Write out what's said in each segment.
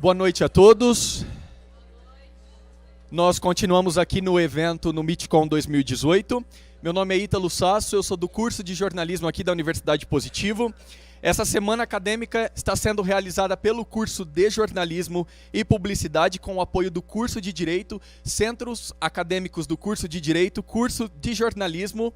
Boa noite a todos. Nós continuamos aqui no evento no MeetCon 2018. Meu nome é Ítalo Sasso, eu sou do curso de jornalismo aqui da Universidade Positivo. Essa semana acadêmica está sendo realizada pelo curso de jornalismo e publicidade com o apoio do curso de Direito, centros acadêmicos do curso de Direito, curso de jornalismo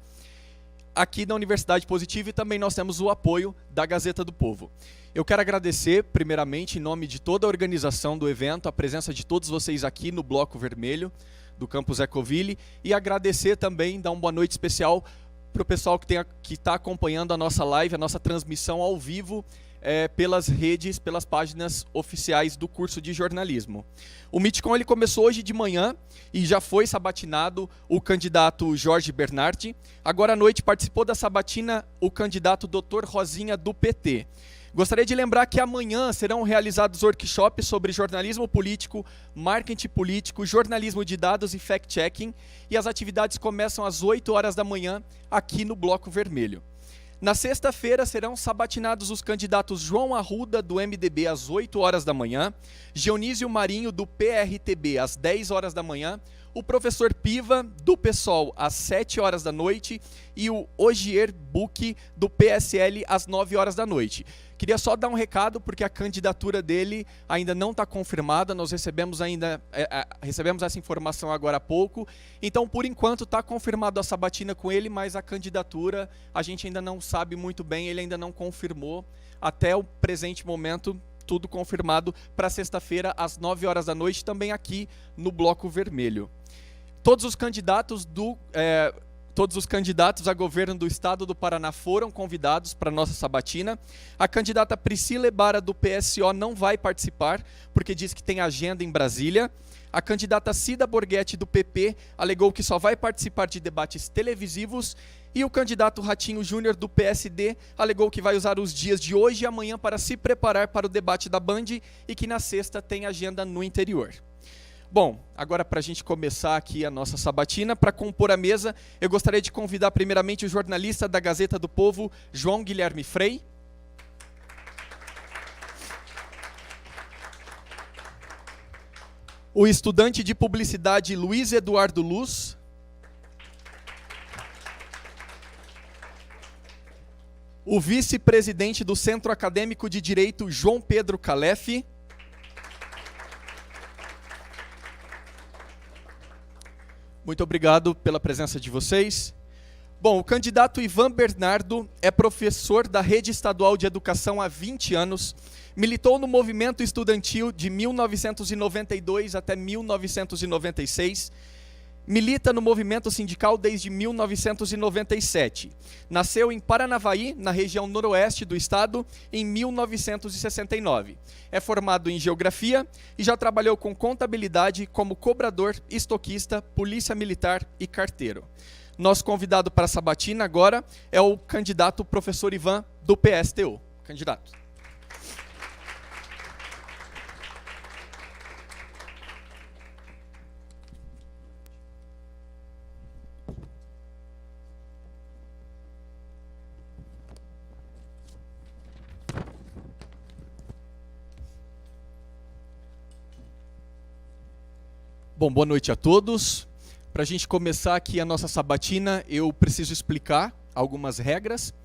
aqui da Universidade Positivo, e também nós temos o apoio da Gazeta do Povo. Eu quero agradecer, primeiramente, em nome de toda a organização do evento, a presença de todos vocês aqui no Bloco Vermelho do Campus Ecoville, e agradecer também, dar uma boa noite especial para o pessoal que está acompanhando a nossa live, a nossa transmissão ao vivo, pelas redes, pelas páginas oficiais do curso de jornalismo. O MeetCon ele começou hoje de manhã e já foi sabatinado o candidato Jorge Bernardi. Agora à noite participou da sabatina o candidato Dr. Rosinha do PT. Gostaria de lembrar que amanhã serão realizados workshops sobre jornalismo político, marketing político, jornalismo de dados e fact-checking, e as atividades começam às 8 horas da manhã aqui no Bloco Vermelho. Na sexta-feira serão sabatinados os candidatos João Arruda, do MDB, às 8 horas da manhã, Dionísio Marinho, do PRTB, às 10 horas da manhã, o professor Piva, do PSOL, às 7 horas da noite, e o Ogier Buch, do PSL, às 9 horas da noite. Queria só dar um recado, porque a candidatura dele ainda não está confirmada, nós recebemos essa informação agora há pouco, então por enquanto está confirmado a sabatina com ele, mas a candidatura a gente ainda não sabe muito bem, ele ainda não confirmou, até o presente momento tudo confirmado para sexta-feira às 9 horas da noite, também aqui no Bloco Vermelho. Todos os candidatos a governo do estado do Paraná foram convidados para a nossa sabatina. A candidata Priscila Ebara, do PSO, não vai participar, porque diz que tem agenda em Brasília. A candidata Cida Borghetti, do PP, alegou que só vai participar de debates televisivos. E o candidato Ratinho Júnior, do PSD, alegou que vai usar os dias de hoje e amanhã para se preparar para o debate da Band e que na sexta tem agenda no interior. Bom, agora para a gente começar aqui a nossa sabatina, para compor a mesa, eu gostaria de convidar primeiramente o jornalista da Gazeta do Povo, João Guilherme Frei. O estudante de publicidade Luiz Eduardo Luz. O vice-presidente do Centro Acadêmico de Direito, João Pedro Calef. Muito obrigado pela presença de vocês. Bom, o candidato Ivan Bernardo é professor da Rede Estadual de Educação há 20 anos, militou no movimento estudantil de 1992 até 1996, milita no movimento sindical desde 1997. Nasceu em Paranavaí, na região noroeste do estado, em 1969. É formado em geografia e já trabalhou com contabilidade como cobrador, estoquista, polícia militar e carteiro. Nosso convidado para a sabatina agora é o candidato professor Ivan, do PSTU. Candidato. Bom, boa noite a todos. Para a gente começar aqui a nossa sabatina, eu preciso explicar algumas regras.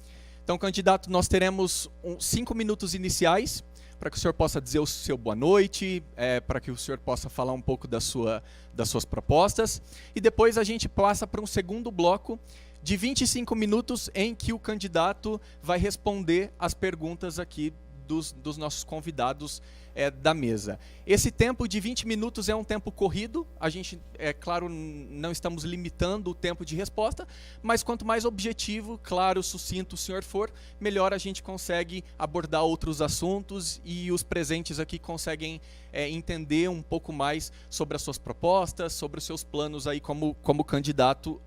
Então, candidato, nós teremos 5 minutos iniciais para que o senhor possa dizer o seu boa noite, para que o senhor possa falar um pouco das suas propostas. E depois a gente passa para um segundo bloco de 25 minutos em que o candidato vai responder as perguntas aqui dos nossos convidados da mesa. Esse tempo de 20 minutos é um tempo corrido, a gente, claro, não estamos limitando o tempo de resposta, mas quanto mais objetivo, claro, sucinto o senhor for, melhor a gente consegue abordar outros assuntos e os presentes aqui conseguem entender um pouco mais sobre as suas propostas, sobre os seus planos aí como candidato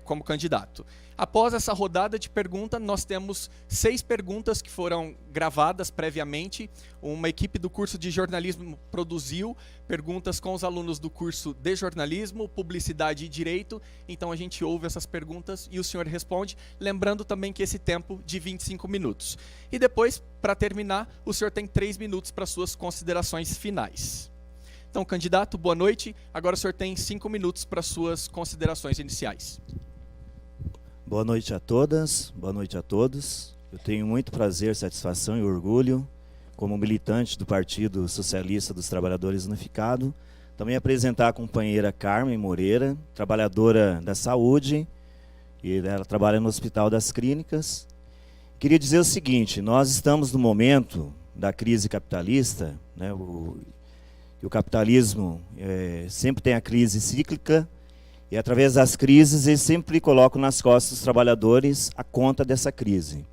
como candidato. Após essa rodada de pergunta, nós temos 6 perguntas que foram gravadas previamente. Uma equipe do curso de jornalismo produziu perguntas com os alunos do curso de jornalismo, publicidade e direito. Então a gente ouve essas perguntas e o senhor responde, lembrando também que esse tempo de 25 minutos. E depois, para terminar, o senhor tem 3 minutos para suas considerações finais. Então, candidato, boa noite. Agora o senhor tem 5 minutos para suas considerações iniciais. Boa noite a todas, boa noite a todos. Eu tenho muito prazer, satisfação e orgulho, como militante do Partido Socialista dos Trabalhadores Unificado, também apresentar a companheira Carmen Moreira, trabalhadora da saúde, e ela trabalha no Hospital das Clínicas. Queria dizer o seguinte, nós estamos no momento da crise capitalista, né, o capitalismo sempre tem a crise cíclica, e através das crises, eles sempre colocam nas costas dos trabalhadores a conta dessa crise.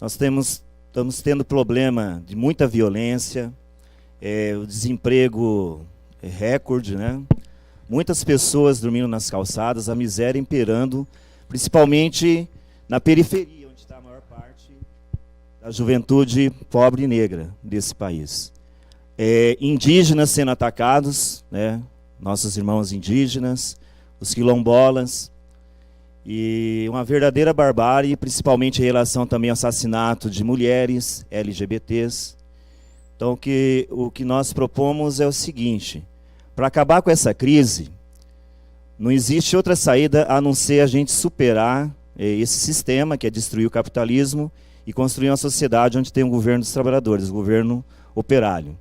Nós estamos tendo problema de muita violência, o desemprego é recorde, né? Muitas pessoas dormindo nas calçadas, a miséria imperando, principalmente na periferia, onde está a maior parte da juventude pobre e negra desse país. Indígenas sendo atacados, né? Nossos irmãos indígenas, os quilombolas, e uma verdadeira barbárie, principalmente em relação também ao assassinato de mulheres, LGBTs. Então, o que nós propomos é o seguinte, para acabar com essa crise, não existe outra saída a não ser a gente superar esse sistema, que é destruir o capitalismo, e construir uma sociedade onde tem um governo dos trabalhadores, um governo operário.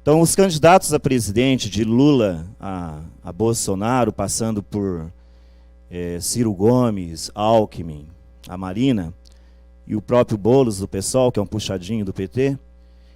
Então, os candidatos a presidente, de Lula a Bolsonaro, passando por Ciro Gomes, Alckmin, a Marina, e o próprio Boulos, do PSOL, que é um puxadinho do PT,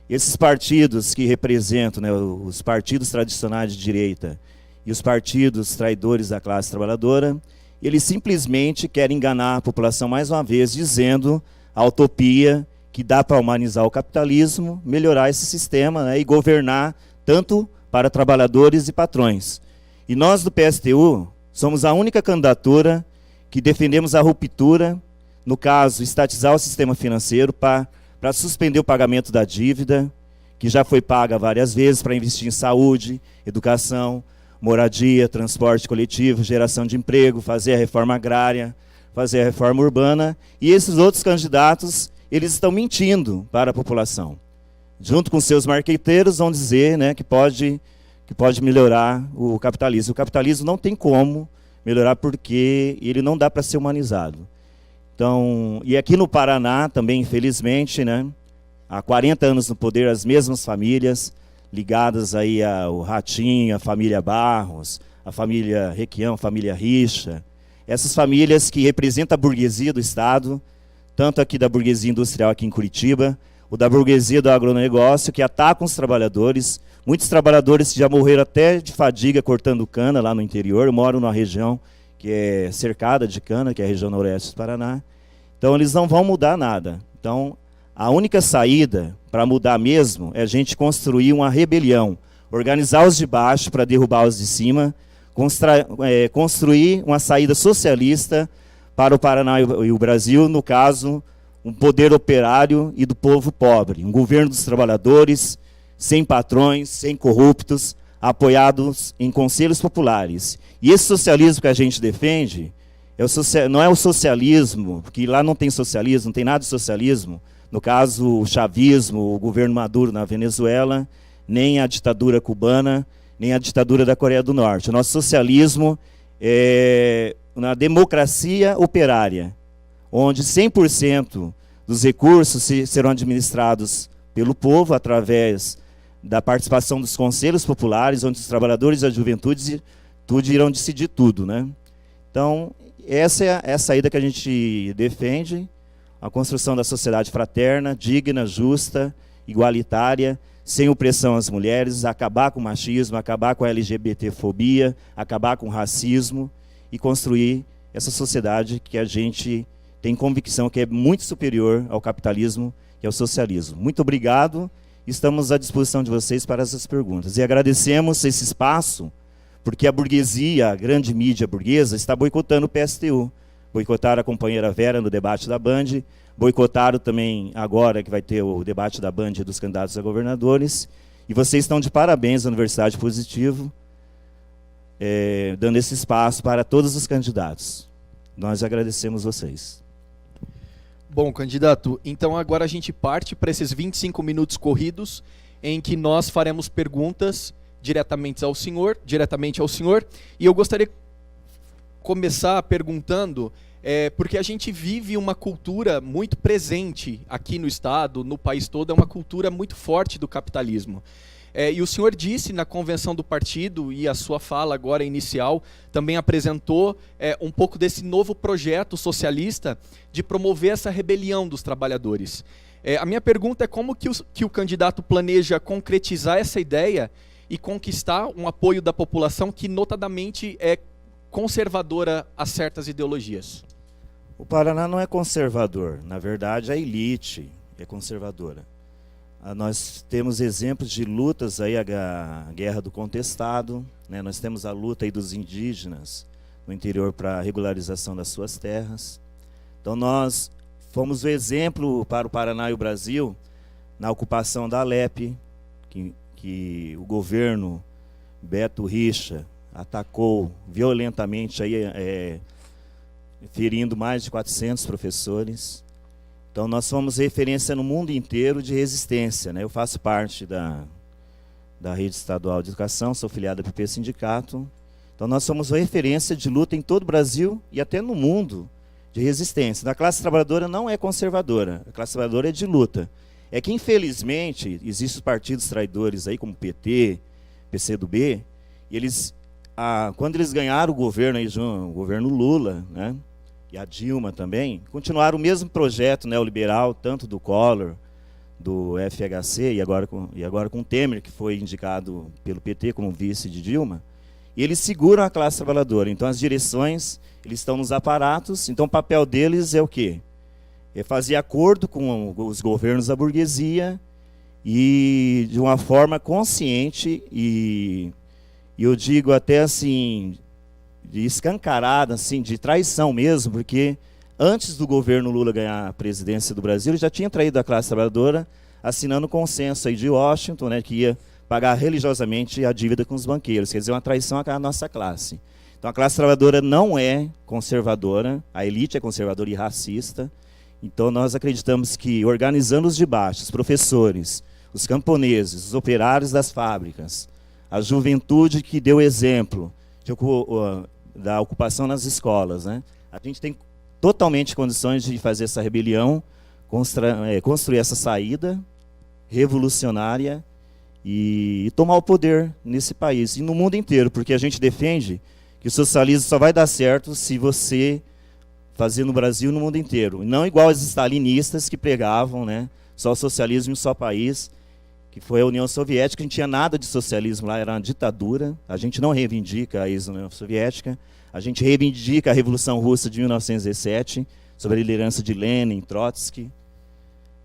esses partidos que representam, né, os partidos tradicionais de direita e os partidos traidores da classe trabalhadora, eles simplesmente querem enganar a população mais uma vez, dizendo a utopia que dá para humanizar o capitalismo, melhorar esse sistema, né, e governar tanto para trabalhadores e patrões. E nós do PSTU somos a única candidatura que defendemos a ruptura, no caso, estatizar o sistema financeiro para suspender o pagamento da dívida, que já foi paga várias vezes, para investir em saúde, educação, moradia, transporte coletivo, geração de emprego, fazer a reforma agrária, fazer a reforma urbana, e esses outros candidatos, eles estão mentindo para a população. Junto com seus marqueteiros, vão dizer, né, que pode melhorar o capitalismo. O capitalismo não tem como melhorar porque ele não dá para ser humanizado. Então, e aqui no Paraná também, infelizmente, né, há 40 anos no poder, as mesmas famílias ligadas aí ao Ratinho, a família Barros, a família Requião, a família Richa, essas famílias que representam a burguesia do Estado, tanto aqui da burguesia industrial aqui em Curitiba, o da burguesia do agronegócio, que atacam os trabalhadores. Muitos trabalhadores já morreram até de fadiga cortando cana lá no interior. Eu moro numa região que é cercada de cana, que é a região noroeste do Paraná. Então, eles não vão mudar nada. Então, a única saída para mudar mesmo é a gente construir uma rebelião, organizar os de baixo para derrubar os de cima, construir uma saída socialista para o Paraná e o Brasil, no caso, um poder operário e do povo pobre, um governo dos trabalhadores, sem patrões, sem corruptos, apoiados em conselhos populares. E esse socialismo que a gente defende não é o socialismo, porque lá não tem socialismo, não tem nada de socialismo, no caso o chavismo, o governo Maduro na Venezuela, nem a ditadura cubana, nem a ditadura da Coreia do Norte. O nosso socialismo é na democracia operária, onde 100% dos recursos serão administrados pelo povo através da participação dos conselhos populares, onde os trabalhadores e a juventude irão decidir tudo, né? Então, essa é a saída que a gente defende, a construção da sociedade fraterna, digna, justa, igualitária, sem opressão às mulheres, acabar com o machismo, acabar com a LGBTfobia, acabar com o racismo e construir essa sociedade que a gente tem convicção que é muito superior ao capitalismo e ao socialismo. Muito obrigado, estamos à disposição de vocês para essas perguntas. E agradecemos esse espaço, porque a burguesia, a grande mídia burguesa, está boicotando o PSTU. Boicotaram a companheira Vera no debate da Band, boicotaram também agora que vai ter o debate da Band dos candidatos a governadores, e vocês estão de parabéns à Universidade Positivo, dando esse espaço para todos os candidatos. Nós agradecemos vocês. Bom, candidato, então agora a gente parte para esses 25 minutos corridos, em que nós faremos perguntas diretamente ao senhor, e eu gostaria de começar perguntando, porque a gente vive uma cultura muito presente aqui no Estado, no país todo, é uma cultura muito forte do capitalismo. E o senhor disse na convenção do partido, e a sua fala agora inicial também apresentou um pouco desse novo projeto socialista de promover essa rebelião dos trabalhadores. A minha pergunta é como que o candidato planeja concretizar essa ideia e conquistar um apoio da população que notadamente é conservadora a certas ideologias. O Paraná não é conservador, na verdade a elite é conservadora. Nós temos exemplos de lutas, aí, a Guerra do Contestado, né? Nós temos a luta aí dos indígenas no interior para a regularização das suas terras. Então nós fomos o exemplo para o Paraná e o Brasil na ocupação da Alep, que o governo Beto Richa atacou violentamente, aí, ferindo mais de 400 professores. Então nós somos referência no mundo inteiro de resistência, né? Eu faço parte da Rede Estadual de Educação, sou filiado ao PP Sindicato. Então nós somos referência de luta em todo o Brasil e até no mundo de resistência. A classe trabalhadora não é conservadora, a classe trabalhadora é de luta. É que infelizmente existem partidos traidores aí como PT, PCdoB, e eles, quando eles ganharam o governo, aí, o governo Lula, né? E a Dilma também, continuaram o mesmo projeto neoliberal, tanto do Collor, do FHC, e agora com o Temer, que foi indicado pelo PT como vice de Dilma, e eles seguram a classe trabalhadora. Então as direções, eles estão nos aparatos, então o papel deles é o quê? É fazer acordo com os governos da burguesia, e de uma forma consciente, e eu digo até assim, de escancarada, assim, de traição mesmo, porque antes do governo Lula ganhar a presidência do Brasil, ele já tinha traído a classe trabalhadora, assinando um consenso aí de Washington, né, que ia pagar religiosamente a dívida com os banqueiros, quer dizer, uma traição à nossa classe. Então a classe trabalhadora não é conservadora, a elite é conservadora e racista. Então nós acreditamos que organizando os debates, os professores, os camponeses, os operários das fábricas, a juventude que deu exemplo da ocupação nas escolas, né? A gente tem totalmente condições de fazer essa rebelião, construir essa saída revolucionária e tomar o poder nesse país e no mundo inteiro, porque a gente defende que o socialismo só vai dar certo se você fazer no Brasil e no mundo inteiro, não igual os stalinistas que pregavam, né, só o socialismo em um só país, que foi a União Soviética. Não tinha nada de socialismo lá, era uma ditadura. A gente não reivindica a ex-União Soviética, a gente reivindica a Revolução Russa de 1917, sob a liderança de Lenin, Trotsky,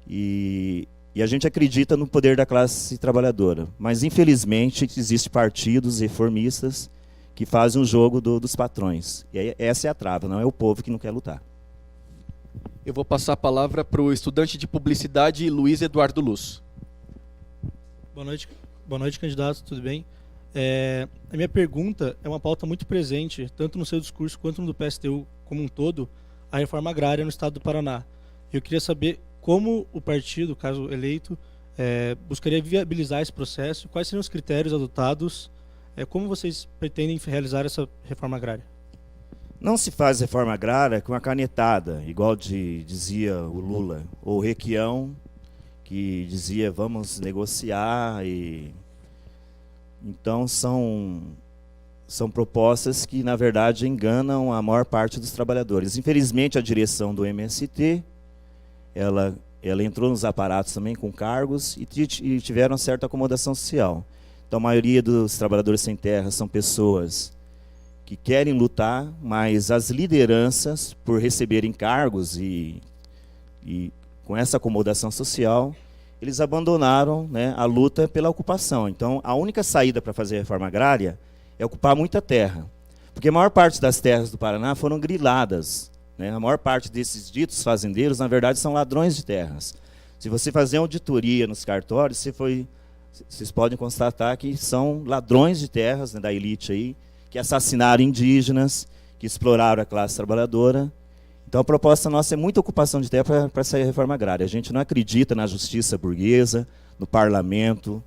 e a gente acredita no poder da classe trabalhadora. Mas, infelizmente, existem partidos reformistas que fazem o jogo dos patrões. E essa é a trava, não é o povo que não quer lutar. Eu vou passar a palavra para o estudante de publicidade Luiz Eduardo Luz. Boa noite, candidato, tudo bem? A minha pergunta é uma pauta muito presente, tanto no seu discurso quanto no do PSTU como um todo, a reforma agrária no estado do Paraná. Eu queria saber como o partido, caso eleito, buscaria viabilizar esse processo, quais seriam os critérios adotados, como vocês pretendem realizar essa reforma agrária? Não se faz reforma agrária com a canetada, igual dizia o Lula, ou o Requião, que dizia vamos negociar. Então são propostas que na verdade enganam a maior parte dos trabalhadores. Infelizmente a direção do MST, ela entrou nos aparatos também com cargos e tiveram certa acomodação social. Então a maioria dos trabalhadores sem terra são pessoas que querem lutar, mas as lideranças, por receberem cargos e com essa acomodação social, eles abandonaram, né, a luta pela ocupação. Então, a única saída para fazer a reforma agrária é ocupar muita terra. Porque a maior parte das terras do Paraná foram griladas, né? A maior parte desses ditos fazendeiros, na verdade, são ladrões de terras. Se você fazer auditoria nos cartórios, vocês podem constatar que são ladrões de terras, né, da elite aí, que assassinaram indígenas, que exploraram a classe trabalhadora. Então a proposta nossa é muita ocupação de terra para sair a reforma agrária. A gente não acredita na justiça burguesa, no parlamento,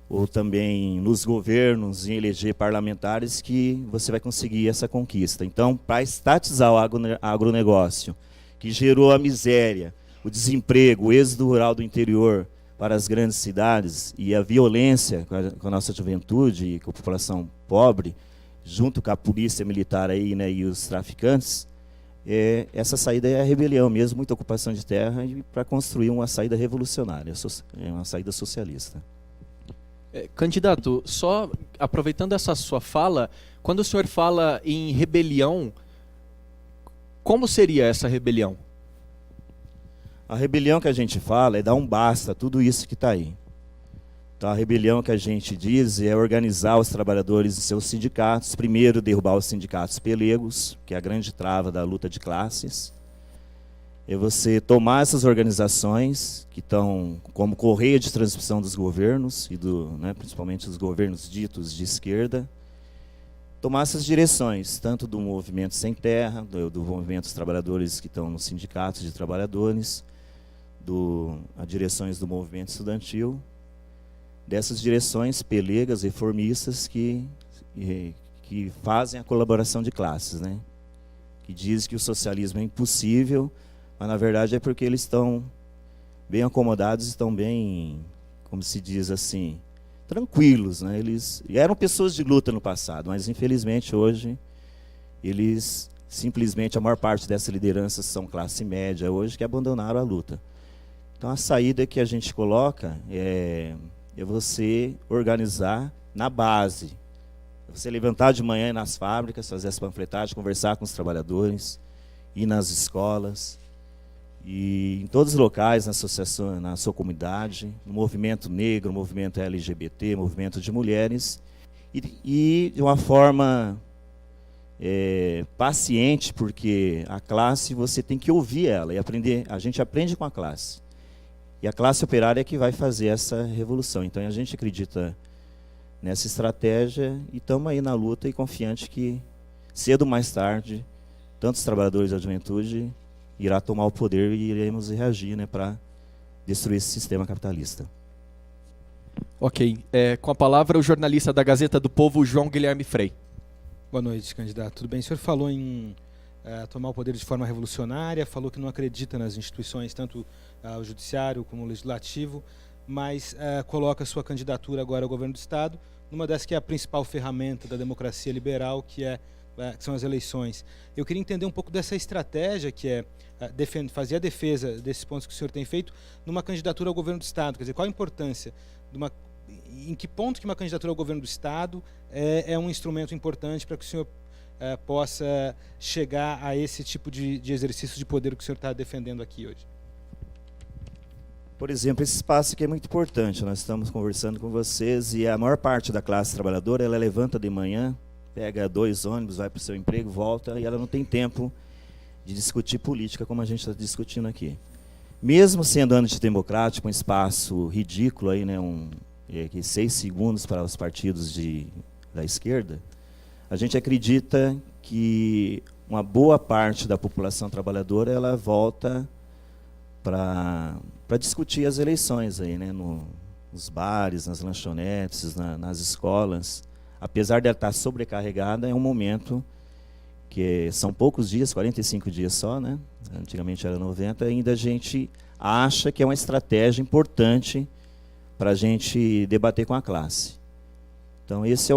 ou também nos governos, em eleger parlamentares, que você vai conseguir essa conquista. Então, para estatizar o agronegócio, que gerou a miséria, o desemprego, o êxodo rural do interior para as grandes cidades e a violência com a nossa juventude e com a população pobre, junto com a polícia militar aí, né, e os traficantes, essa saída é a rebelião mesmo, muita ocupação de terra, para construir uma saída revolucionária, uma saída socialista. Candidato, só aproveitando essa sua fala, quando o senhor fala em rebelião, como seria essa rebelião? A rebelião que a gente fala é dar um basta a tudo isso que está aí. Então a rebelião que a gente diz é organizar os trabalhadores em seus sindicatos, primeiro derrubar os sindicatos pelegos, que é a grande trava da luta de classes. É você tomar essas organizações que estão como correia de transmissão dos governos, e principalmente dos governos ditos de esquerda, tomar essas direções, tanto do movimento sem terra, do movimento dos trabalhadores que estão nos sindicatos de trabalhadores, as direções do movimento estudantil, dessas direções pelegas, reformistas, que fazem a colaboração de classes, né? Que dizem que o socialismo é impossível, mas na verdade é porque eles estão bem acomodados, estão bem, como se diz assim, tranquilos, né? Eles eram pessoas de luta no passado, mas infelizmente hoje eles simplesmente, a maior parte dessa liderança são classe média hoje, que abandonaram a luta. Então a saída que a gente coloca é você organizar na base, você levantar de manhã nas fábricas, fazer essa panfletagem, conversar com os trabalhadores, ir nas escolas, e em todos os locais, na associação, na sua comunidade, no movimento negro, movimento LGBT, movimento de mulheres, e de uma forma paciente, porque a classe você tem que ouvir ela e aprender. A gente aprende com a classe. E a classe operária é que vai fazer essa revolução. Então a gente acredita nessa estratégia e estamos aí na luta e confiante que cedo ou mais tarde, tantos trabalhadores da juventude irá tomar o poder e iremos reagir, né, para destruir esse sistema capitalista. Ok. Com a palavra o jornalista da Gazeta do Povo, João Guilherme Frei. Boa noite, candidato. Tudo bem? O senhor falou em tomar o poder de forma revolucionária, falou que não acredita nas instituições, tanto o judiciário como o legislativo, mas coloca a sua candidatura agora ao governo do Estado, numa dessas que é a principal ferramenta da democracia liberal, que são as eleições. Eu queria entender um pouco dessa estratégia, que é fazer a defesa desses pontos que o senhor tem feito numa candidatura ao governo do Estado. Quer dizer, qual a importância em que ponto que uma candidatura ao governo do Estado é um instrumento importante para que o senhor possa chegar a esse tipo de exercício de poder que o senhor está defendendo aqui hoje? Por exemplo, esse espaço aqui é muito importante. Nós estamos conversando com vocês e a maior parte da classe trabalhadora, ela levanta de manhã, pega 2 ônibus, vai para o seu emprego, volta, e ela não tem tempo de discutir política como a gente está discutindo aqui. Mesmo sendo antidemocrático, um espaço ridículo, aí, né, 6 segundos para os partidos da esquerda, a gente acredita que uma boa parte da população trabalhadora ela volta para discutir as eleições aí, né, nos bares, nas lanchonetes, nas escolas. Apesar de ela estar sobrecarregada, é um momento que são poucos dias, 45 dias só, né? Antigamente era 90, ainda a gente acha que é uma estratégia importante para a gente debater com a classe. Então, esse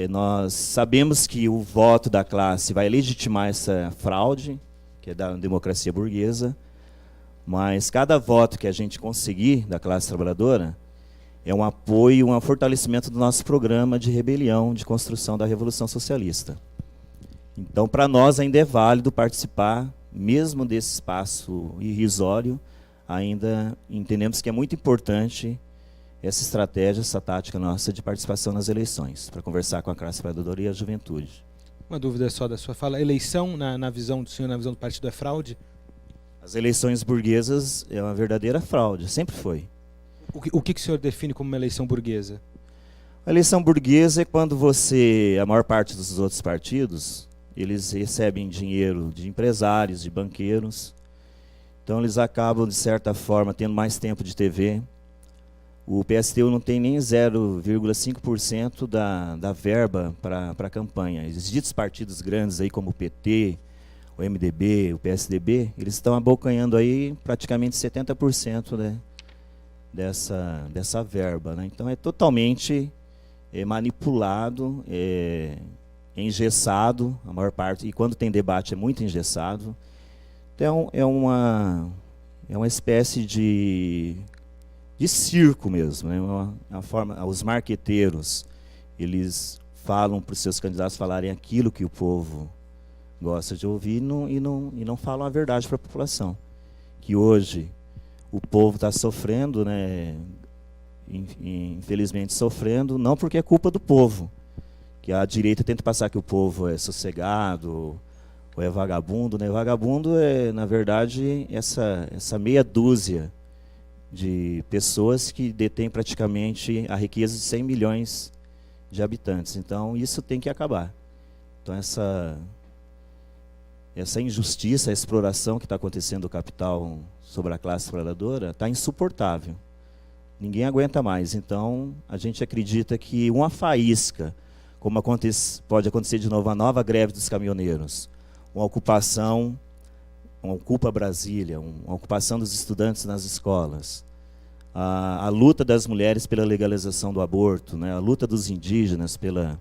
nós sabemos que o voto da classe vai legitimar essa fraude, que é da democracia burguesa, mas cada voto que a gente conseguir da classe trabalhadora é um apoio, um fortalecimento do nosso programa de rebelião, de construção da Revolução Socialista. Então, para nós ainda é válido participar, mesmo desse espaço irrisório, ainda entendemos que é muito importante essa estratégia, essa tática nossa de participação nas eleições, para conversar com a classe trabalhadora e a juventude. Uma dúvida só da sua fala. Eleição, na visão do senhor, na visão do partido, é fraude? As eleições burguesas é uma verdadeira fraude, sempre foi. O que o senhor define como uma eleição burguesa? A eleição burguesa é quando a maior parte dos outros partidos, eles recebem dinheiro de empresários, de banqueiros, então eles acabam, de certa forma, tendo mais tempo de TV. O PSTU não tem nem 0,5% da verba para a campanha. Os ditos partidos grandes aí, como o PT, o MDB, o PSDB, eles estão abocanhando aí praticamente 70%, né, dessa verba, né? Então é totalmente manipulado, engessado, a maior parte, e quando tem debate é muito engessado. Então é uma espécie de circo mesmo, né? Uma forma, os marqueteiros, eles falam para os seus candidatos falarem aquilo que o povo gosta de ouvir e não falam a verdade para a população. Que hoje o povo está sofrendo, né? Infelizmente sofrendo, não porque é culpa do povo, que a direita tenta passar que o povo é sossegado, ou é vagabundo, né? Vagabundo é, na verdade, essa meia dúzia de pessoas que detêm praticamente a riqueza de 100 milhões de habitantes. Então, isso tem que acabar. Então, essa injustiça, a exploração que está acontecendo do capital sobre a classe trabalhadora está insuportável. Ninguém aguenta mais. Então, a gente acredita que uma faísca, como pode acontecer de novo, a nova greve dos caminhoneiros, uma ocupação, uma Ocupa Brasília, uma ocupação dos estudantes nas escolas, a luta das mulheres pela legalização do aborto, né, a luta dos indígenas pela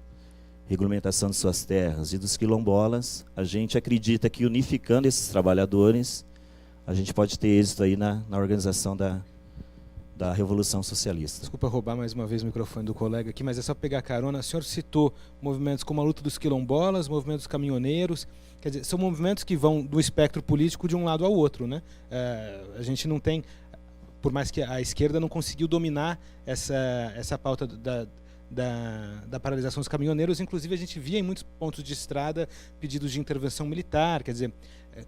regulamentação de suas terras e dos quilombolas, a gente acredita que unificando esses trabalhadores, a gente pode ter êxito aí na organização da Revolução Socialista. Desculpa roubar mais uma vez o microfone do colega aqui, mas é só pegar carona. O senhor citou movimentos como a luta dos quilombolas, movimentos dos caminhoneiros, quer dizer, são movimentos que vão do espectro político de um lado ao outro, né? A gente não tem, por mais que a esquerda não conseguiu dominar essa pauta da paralisação dos caminhoneiros, inclusive a gente via em muitos pontos de estrada pedidos de intervenção militar, quer dizer,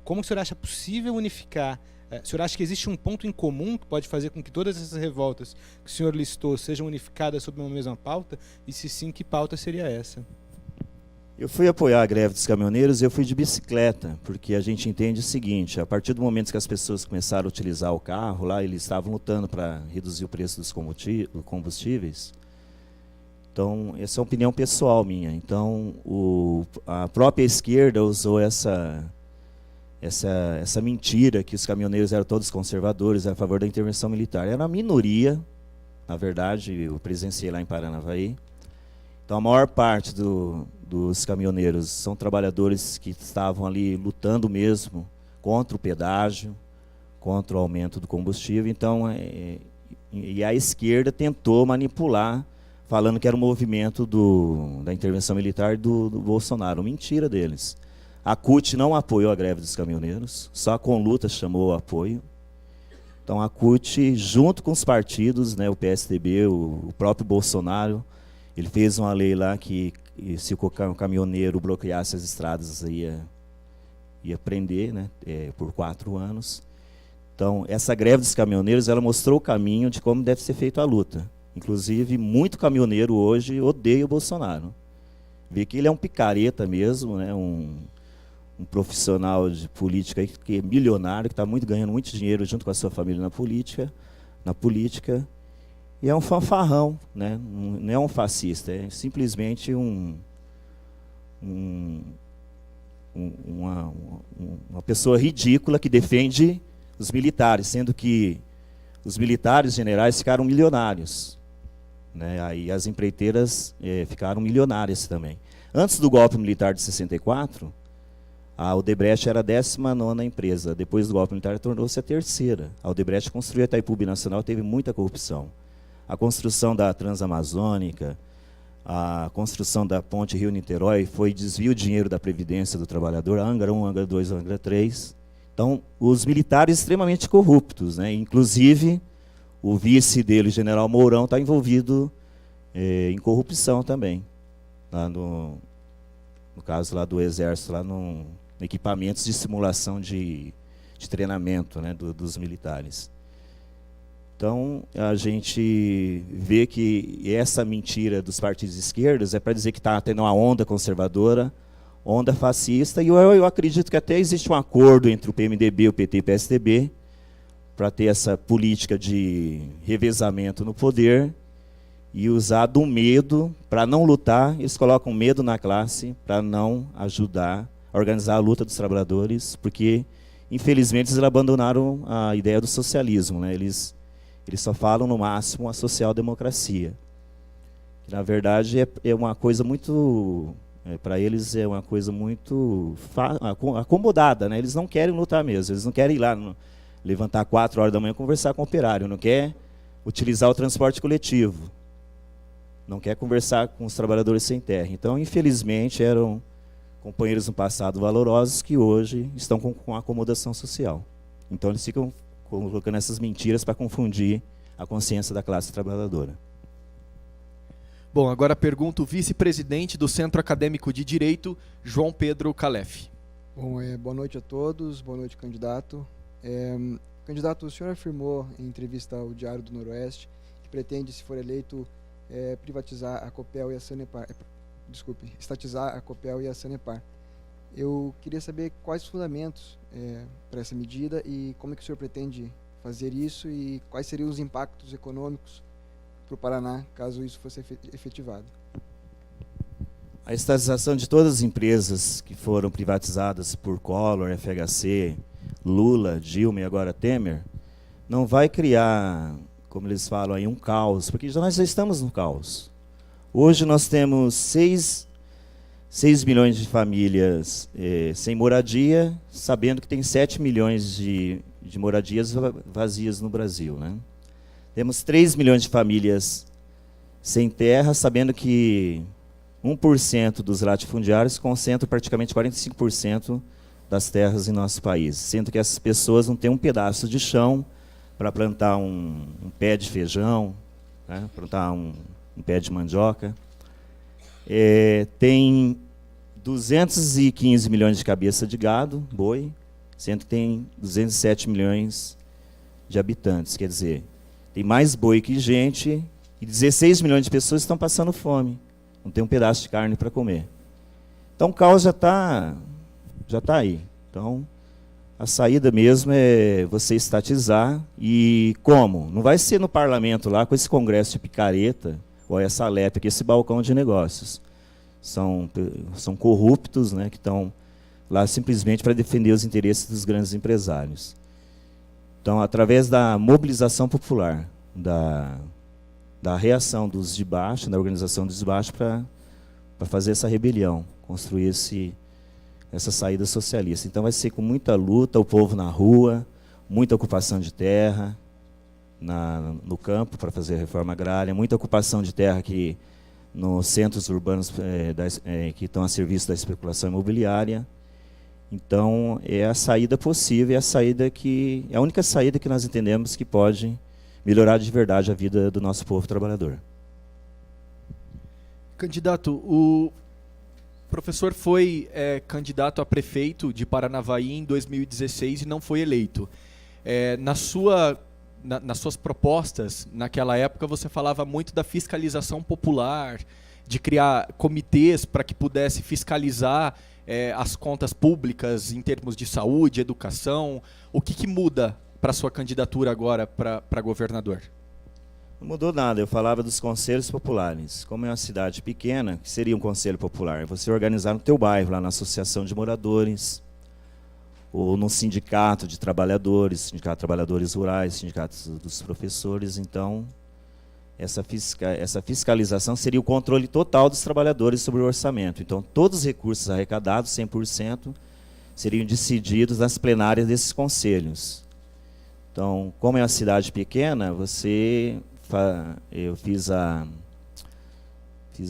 como o senhor acha possível unificar? O senhor acha que existe um ponto em comum que pode fazer com que todas essas revoltas que o senhor listou sejam unificadas sob uma mesma pauta? E se sim, que pauta seria essa? Eu fui apoiar a greve dos caminhoneiros e eu fui de bicicleta, porque a gente entende o seguinte, a partir do momento que as pessoas começaram a utilizar o carro, lá eles estavam lutando para reduzir o preço dos combustíveis. Então, essa é uma opinião pessoal minha. Então, a própria esquerda usou essa mentira que os caminhoneiros eram todos conservadores a favor da intervenção militar. Era uma minoria, na verdade, eu presenciei lá em Paranavaí. Então, a maior parte dos caminhoneiros são trabalhadores que estavam ali lutando mesmo contra o pedágio, contra o aumento do combustível. Então, e a esquerda tentou manipular, falando que era um movimento da intervenção militar do Bolsonaro. Mentira deles. A CUT não apoiou a greve dos caminhoneiros, só a Conluta chamou o apoio. Então a CUT, junto com os partidos, né, o PSDB, o próprio Bolsonaro, ele fez uma lei lá que se o caminhoneiro bloqueasse as estradas ia prender, né, por 4 anos. Então essa greve dos caminhoneiros, ela mostrou o caminho de como deve ser feita a luta. Inclusive, muito caminhoneiro hoje odeia o Bolsonaro. Vê que ele é um picareta mesmo, né, um profissional de política aí, que é milionário, que está ganhando muito dinheiro junto com a sua família na política, e é um fanfarrão, né? Não é um fascista, é simplesmente uma pessoa ridícula que defende os militares, sendo que os militares generais ficaram milionários, né? Aí as empreiteiras ficaram milionárias também. Antes do golpe militar de 64, a Odebrecht era a 19ª empresa. Depois do golpe militar, tornou-se a 3ª. A Odebrecht construiu a Itaipu Binacional, teve muita corrupção. A construção da Transamazônica, a construção da ponte Rio-Niterói foi desvio de dinheiro da Previdência do Trabalhador, Angra 1, Angra 2, Angra 3. Então, os militares extremamente corruptos, né? Inclusive, o vice dele, o general Mourão, está envolvido em corrupção também, lá no caso lá do Exército, lá no equipamentos de simulação de treinamento, né, dos militares. Então, a gente vê que essa mentira dos partidos de esquerdas é para dizer que está tendo uma onda conservadora, onda fascista, e eu acredito que até existe um acordo entre o PMDB, o PT e o PSDB para ter essa política de revezamento no poder e usar do medo para não lutar. Eles colocam medo na classe para não ajudar a organizar a luta dos trabalhadores, porque, infelizmente, eles abandonaram a ideia do socialismo, né? Eles só falam, no máximo, a social-democracia. Que, na verdade, é uma coisa muito... para eles é uma coisa muito acomodada, né? Eles não querem lutar mesmo, eles não querem ir lá, levantar 4 horas da manhã e conversar com o operário, não quer utilizar o transporte coletivo, não quer conversar com os trabalhadores sem terra. Então, infelizmente, eram companheiros no passado valorosos que hoje estão com acomodação social. Então, eles ficam colocando essas mentiras para confundir a consciência da classe trabalhadora. Bom, agora pergunto o vice-presidente do Centro Acadêmico de Direito, João Pedro Calef. Bom, boa noite a todos, boa noite, candidato. Candidato, o senhor afirmou em entrevista ao Diário do Noroeste que pretende, se for eleito, privatizar a Copel e a Sanepar. Estatizar a Copel e a Sanepar. Eu queria saber quais os fundamentos para essa medida e como é que o senhor pretende fazer isso e quais seriam os impactos econômicos para o Paraná, caso isso fosse efetivado. A estatização de todas as empresas que foram privatizadas por Collor, FHC, Lula, Dilma e agora Temer, não vai criar, como eles falam aí, um caos, porque nós já estamos no caos. Hoje nós temos 6 milhões de famílias sem moradia, sabendo que tem 7 milhões de moradias vazias no Brasil, né? Temos 3 milhões de famílias sem terra, sabendo que 1% dos latifundiários concentram praticamente 45% das terras em nosso país, sendo que essas pessoas não têm um pedaço de chão para plantar um pé de feijão, né, plantar um pé de mandioca. Tem 215 milhões de cabeça de gado, boi, sendo que tem 207 milhões de habitantes, quer dizer, tem mais boi que gente, e 16 milhões de pessoas estão passando fome. Não tem um pedaço de carne para comer. Então, o caos já está aí. Então, a saída mesmo é você estatizar. E como? Não vai ser no parlamento lá, com esse congresso de picareta, ou essa letra, que esse balcão de negócios. São corruptos, né, que estão lá simplesmente para defender os interesses dos grandes empresários. Então, através da mobilização popular, da reação dos de baixo, da organização dos de baixo, para fazer essa rebelião, construir essa saída socialista. Então, vai ser com muita luta, o povo na rua, muita ocupação de terra no campo para fazer a reforma agrária, muita ocupação de terra aqui nos centros urbanos que estão a serviço da especulação imobiliária. Então, é a saída possível, é a única saída que nós entendemos que pode melhorar de verdade a vida do nosso povo trabalhador. Candidato, o professor foi candidato a prefeito de Paranavaí em 2016 e não foi eleito. Nas suas propostas, naquela época, você falava muito da fiscalização popular, de criar comitês para que pudesse fiscalizar as contas públicas em termos de saúde, educação. O que muda para a sua candidatura agora para governador? Não mudou nada, eu falava dos conselhos populares. Como é uma cidade pequena, que seria um conselho popular? Você organizar no teu bairro, lá na associação de moradores, ou no sindicato de trabalhadores, sindicato de trabalhadores rurais, sindicato dos professores. Então, essa fiscalização seria o controle total dos trabalhadores sobre o orçamento. Então, todos os recursos arrecadados, 100%, seriam decididos nas plenárias desses conselhos. Então, como é uma cidade pequena, eu fiz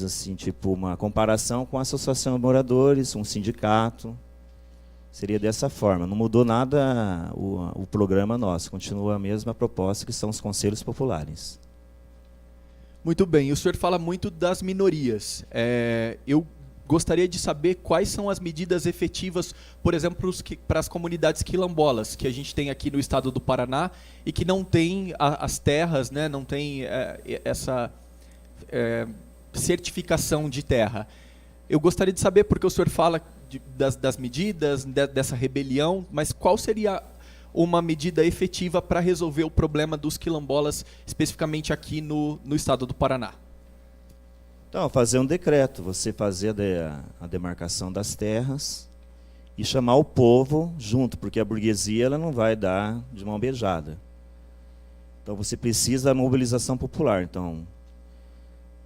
assim, tipo, uma comparação com a associação de moradores, um sindicato, Seria dessa forma. Não mudou nada o programa nosso. Continua a mesma proposta, que são os conselhos populares. Muito bem, o senhor fala muito das minorias. Eu gostaria de saber quais são as medidas efetivas, por exemplo, para as comunidades quilombolas, que a gente tem aqui no estado do Paraná e que não tem as terras, né, não tem essa certificação de terra. Eu gostaria de saber, porque o senhor fala das medidas, dessa rebelião, mas qual seria uma medida efetiva para resolver o problema dos quilombolas, especificamente aqui no estado do Paraná? Então, fazer um decreto, você fazer a demarcação das terras e chamar o povo junto, porque a burguesia ela não vai dar de mão beijada. Então, você precisa da mobilização popular. Então,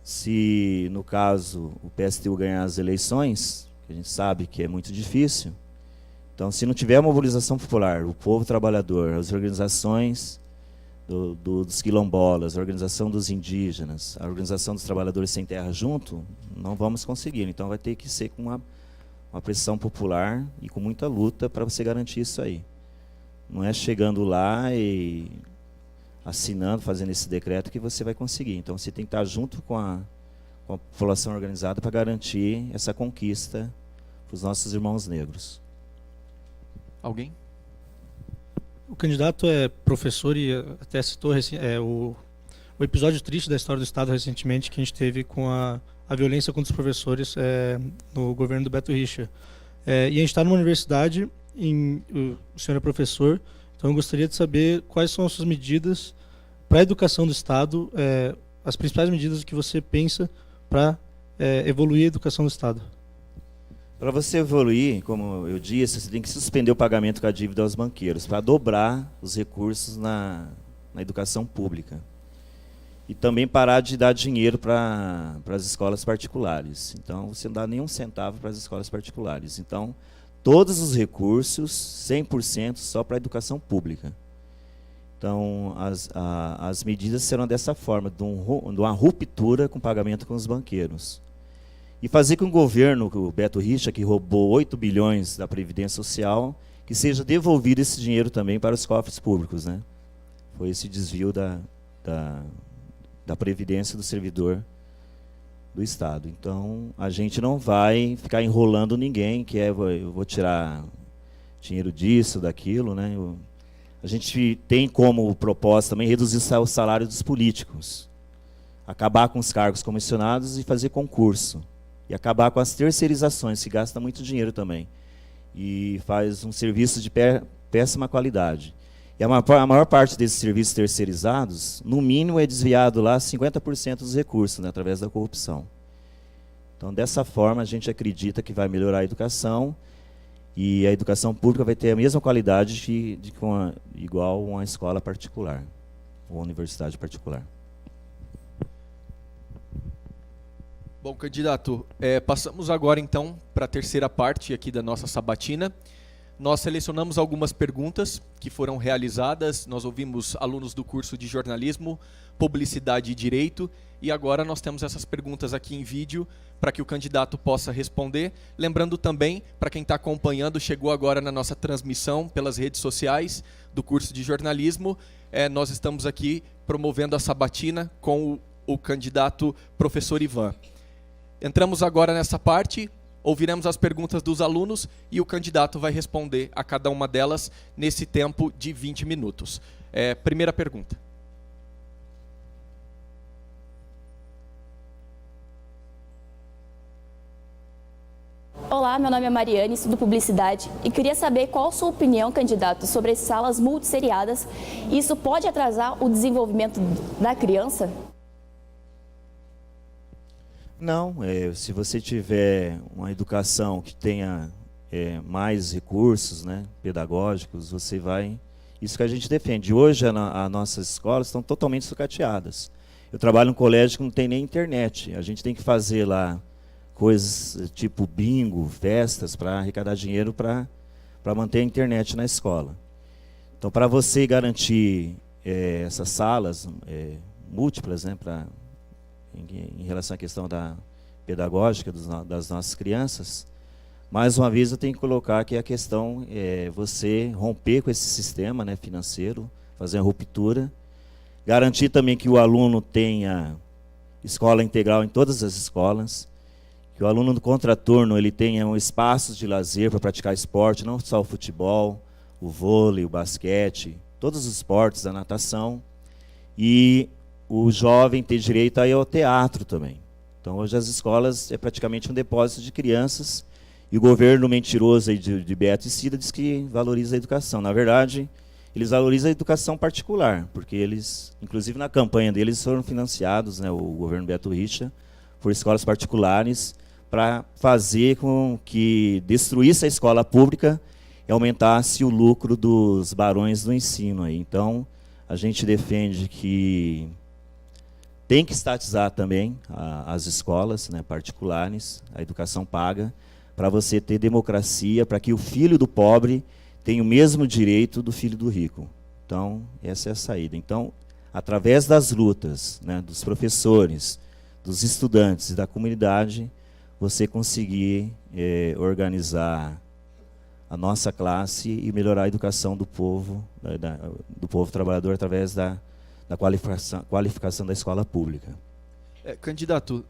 se, no caso, o PSTU ganhar as eleições, que a gente sabe que é muito difícil, então, se não tiver a mobilização popular, o povo trabalhador, as organizações dos quilombolas, a organização dos indígenas, a organização dos trabalhadores sem terra junto, não vamos conseguir. Então, vai ter que ser com uma pressão popular e com muita luta para você garantir isso aí. Não é chegando lá e assinando, fazendo esse decreto que você vai conseguir. Então, você tem que estar junto com a população organizada para garantir essa conquista para os nossos irmãos negros. Alguém? O candidato é professor e até citou o episódio triste da história do Estado recentemente que a gente teve com a violência contra os professores no governo do Beto Richa. E a gente está numa universidade, o senhor é professor, então eu gostaria de saber quais são as suas medidas para a educação do Estado, as principais medidas que você pensa para evoluir a educação do Estado. Para você evoluir, como eu disse, você tem que suspender o pagamento com a dívida aos banqueiros, para dobrar os recursos na educação pública. E também parar de dar dinheiro para as escolas particulares. Então, você não dá nenhum centavo para as escolas particulares. Então, todos os recursos, 100% só para a educação pública. Então, as medidas serão dessa forma, de uma ruptura com o pagamento com os banqueiros. E fazer com o governo, o Beto Richa, que roubou 8 bilhões da Previdência Social, que seja devolvido esse dinheiro também para os cofres públicos, né? Foi esse desvio da Previdência do servidor do Estado. Então, a gente não vai ficar enrolando ninguém, que eu vou tirar dinheiro disso, daquilo, né? A gente tem como proposta também reduzir o salário dos políticos, acabar com os cargos comissionados e fazer concurso. E acabar com as terceirizações, que gasta muito dinheiro também. E faz um serviço de péssima qualidade. E a maior parte desses serviços terceirizados, no mínimo, é desviado lá 50% dos recursos, né, através da corrupção. Então, dessa forma, a gente acredita que vai melhorar a educação e a educação pública vai ter a mesma qualidade igual uma escola particular, ou uma universidade particular. Bom, candidato, passamos agora então para a terceira parte aqui da nossa sabatina. Nós selecionamos algumas perguntas que foram realizadas, nós ouvimos alunos do curso de jornalismo, publicidade e direito, e agora nós temos essas perguntas aqui em vídeo para que o candidato possa responder. Lembrando também, para quem está acompanhando, chegou agora na nossa transmissão pelas redes sociais do curso de jornalismo, nós estamos aqui promovendo a sabatina com o candidato professor Ivan. Entramos agora nessa parte, ouviremos as perguntas dos alunos e o candidato vai responder a cada uma delas nesse tempo de 20 minutos. Primeira pergunta. Olá, meu nome é Mariane, estudo publicidade e queria saber qual a sua opinião, candidato, sobre as salas multisseriadas. Isso pode atrasar o desenvolvimento da criança? Não, se você tiver uma educação que tenha mais recursos, né, pedagógicos, você vai... Isso que a gente defende. Hoje as nossas escolas estão totalmente sucateadas. Eu trabalho em um colégio que não tem nem internet. A gente tem que fazer lá coisas tipo bingo, festas, para arrecadar dinheiro para manter a internet na escola. Então, para você garantir essas salas múltiplas, né, em relação à questão pedagógica das nossas crianças, Mais uma vez eu tenho que colocar que a questão é você romper com esse sistema, né, financeiro, fazer uma ruptura, garantir também que o aluno tenha escola integral em todas as escolas, que o aluno do contraturno ele tenha espaços de lazer para praticar esporte, não só o futebol, o vôlei, o basquete, todos os esportes, a natação, e o jovem ter direito a ir ao teatro também. Então hoje as escolas é praticamente um depósito de crianças, e o governo mentiroso aí de Beto e Cida diz que valoriza a educação. Na verdade, eles valorizam a educação particular, porque eles, inclusive na campanha deles, foram financiados, né, o governo Beto Richa, por escolas particulares, para fazer com que destruísse a escola pública e aumentasse o lucro dos barões do ensino aí. Então, a gente defende que tem que estatizar também as escolas, né, particulares, a educação paga, para você ter democracia, para que o filho do pobre tenha o mesmo direito do filho do rico. Então, essa é a saída. Então, através das lutas, né, dos professores, dos estudantes e da comunidade, você conseguir organizar a nossa classe e melhorar a educação do povo trabalhador através da qualificação da escola pública. Candidato,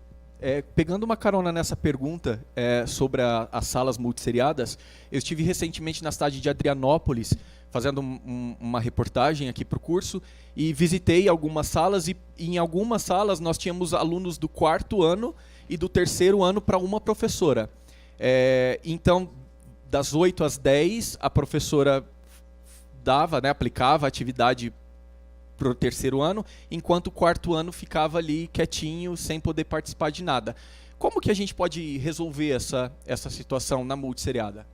pegando uma carona nessa pergunta sobre as salas multisseriadas, eu estive recentemente na cidade de Adrianópolis, fazendo uma reportagem aqui para o curso, e visitei algumas salas, e em algumas salas nós tínhamos alunos do 4º ano e do 3º ano para uma professora. Então, das 8 às 10, a professora dava, né, aplicava a atividade para o 3º ano, enquanto o 4º ano ficava ali quietinho, sem poder participar de nada. Como que a gente pode resolver essa situação na multisseriada?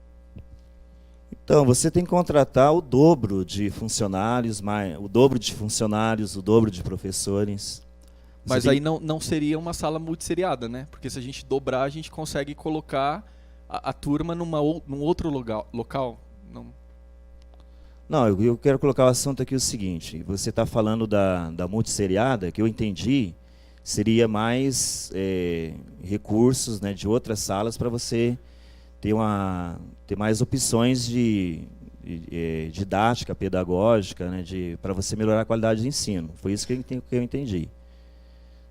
Então, você tem que contratar o dobro de funcionários, o dobro de professores. Mas aí não seria uma sala multisseriada, né? Porque se a gente dobrar, a gente consegue colocar a turma num outro local. Não, eu quero colocar o assunto aqui o seguinte. Você está falando da multisseriada, que eu entendi, seria mais recursos, né, de outras salas para você ter mais opções de didática, pedagógica, né, para você melhorar a qualidade de ensino. Foi isso que eu entendi.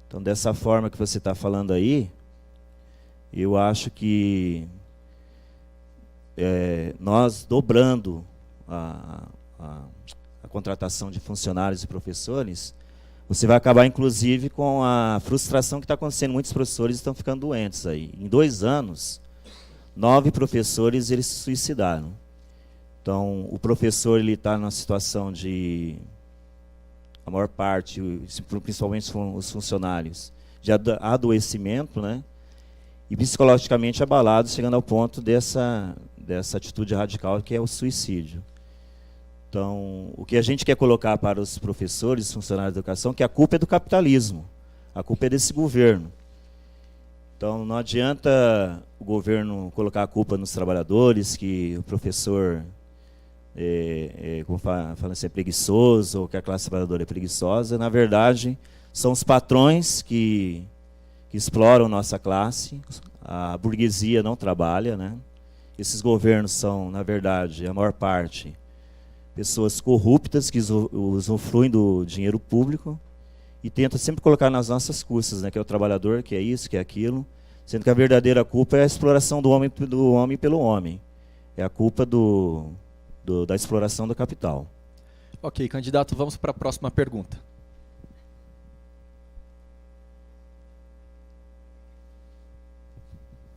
Então, dessa forma que você está falando aí, eu acho que nós dobrando a contratação de funcionários e professores, você vai acabar, inclusive, com a frustração que está acontecendo. Muitos professores estão ficando doentes aí. Em 2 anos, 9 professores eles se suicidaram. Então, o professor está numa situação de, a maior parte, principalmente os funcionários, de adoecimento, né? E psicologicamente abalados, chegando ao ponto dessa atitude radical que é o suicídio. Então, o que a gente quer colocar para os professores, funcionários da educação, é que a culpa é do capitalismo, a culpa é desse governo. Então, não adianta o governo colocar a culpa nos trabalhadores, que o professor como fala assim, é preguiçoso, ou que a classe trabalhadora é preguiçosa. Na verdade, são os patrões que exploram nossa classe, a burguesia não trabalha, né? Esses governos são, na verdade, a maior parte, pessoas corruptas que usufruem do dinheiro público e tentam sempre colocar nas nossas custas, né, que é o trabalhador, que é isso, que é aquilo, sendo que a verdadeira culpa é a exploração do homem pelo homem. É a culpa da exploração do capital. Ok, candidato, vamos para a próxima pergunta.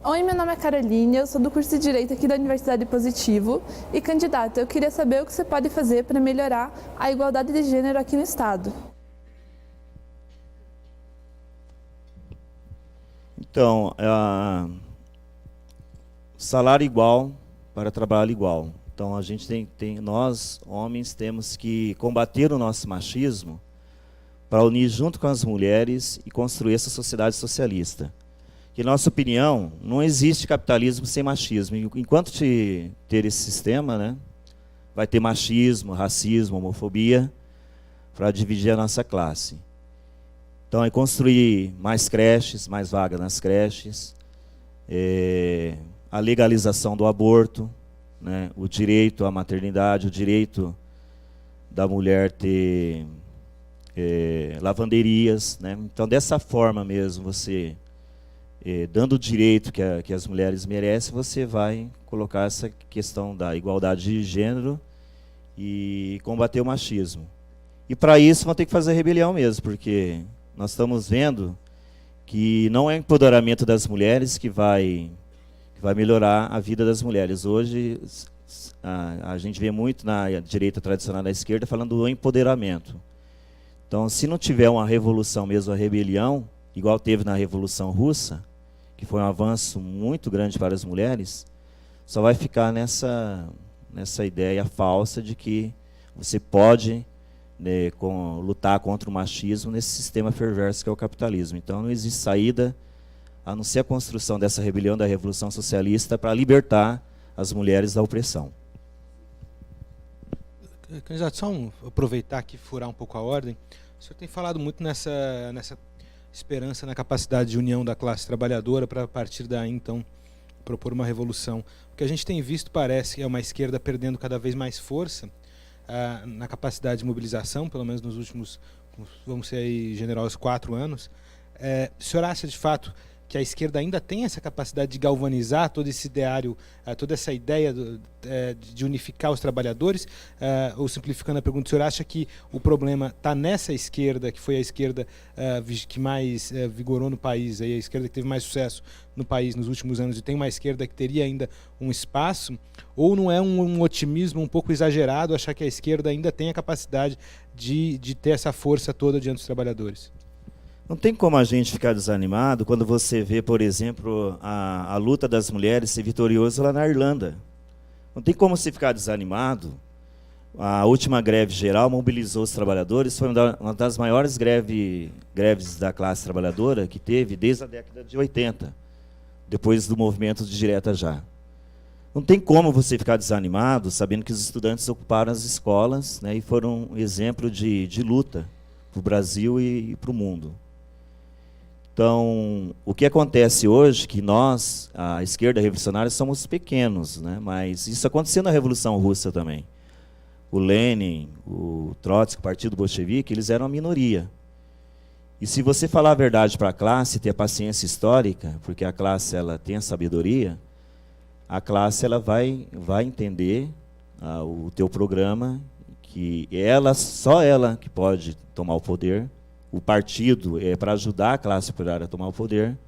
Oi, meu nome é Caroline, eu sou do curso de Direito aqui da Universidade Positivo. E, candidato, eu queria saber o que você pode fazer para melhorar a igualdade de gênero aqui no Estado. Então, salário igual para trabalho igual. Então, a gente nós, homens, temos que combater o nosso machismo para unir junto com as mulheres e construir essa sociedade socialista. Que, na nossa opinião, não existe capitalismo sem machismo. Enquanto ter esse sistema, né, vai ter machismo, racismo, homofobia, para dividir a nossa classe. Então, é construir mais creches, mais vagas nas creches, a legalização do aborto, né, o direito à maternidade, o direito da mulher ter lavanderias, né? Então, dessa forma mesmo, você, dando o direito que as mulheres merecem, você vai colocar essa questão da igualdade de gênero e combater o machismo. E para isso vão ter que fazer rebelião mesmo, porque nós estamos vendo que não é o empoderamento das mulheres que vai melhorar a vida das mulheres. Hoje a gente vê muito na direita tradicional, na esquerda, falando do empoderamento. Então, se não tiver uma revolução mesmo, a rebelião, igual teve na Revolução Russa, que foi um avanço muito grande para as mulheres, só vai ficar nessa ideia falsa de que você pode, né, lutar contra o machismo nesse sistema perverso que é o capitalismo. Então, não existe saída a não ser a construção dessa rebelião da Revolução Socialista para libertar as mulheres da opressão. Candidato, só aproveitar aqui e furar um pouco a ordem. O senhor tem falado muito nessa esperança na capacidade de união da classe trabalhadora para, a partir daí, então, propor uma revolução. O que a gente tem visto parece que é uma esquerda perdendo cada vez mais força na capacidade de mobilização, pelo menos nos últimos, vamos ser aí, generosos, 4 anos. O senhor acha, de fato, que a esquerda ainda tem essa capacidade de galvanizar todo esse ideário, toda essa ideia de unificar os trabalhadores? Ou, simplificando a pergunta, o senhor acha que o problema está nessa esquerda, que foi a esquerda que mais vigorou no país, aí, a esquerda que teve mais sucesso no país nos últimos anos, e tem uma esquerda que teria ainda um espaço? Ou não é um otimismo um pouco exagerado achar que a esquerda ainda tem a capacidade de ter essa força toda diante dos trabalhadores? Não tem como a gente ficar desanimado quando você vê, por exemplo, a luta das mulheres ser vitoriosa lá na Irlanda. Não tem como você ficar desanimado. A última greve geral mobilizou os trabalhadores, foi uma das maiores greves da classe trabalhadora que teve desde a década de 80, depois do movimento de direta já. Não tem como você ficar desanimado sabendo que os estudantes ocuparam as escolas, né, e foram um exemplo de luta para o Brasil e para o mundo. Então, o que acontece hoje, que nós, a esquerda revolucionária, somos pequenos, né? Mas isso aconteceu na Revolução Russa também. O Lenin, o Trotsky, o Partido Bolchevique, eles eram a minoria. E se você falar a verdade para a classe, ter a paciência histórica, porque a classe ela tem a sabedoria, a classe ela vai entender o teu programa, que só ela que pode tomar o poder. O partido é para ajudar a classe operária a tomar o poder,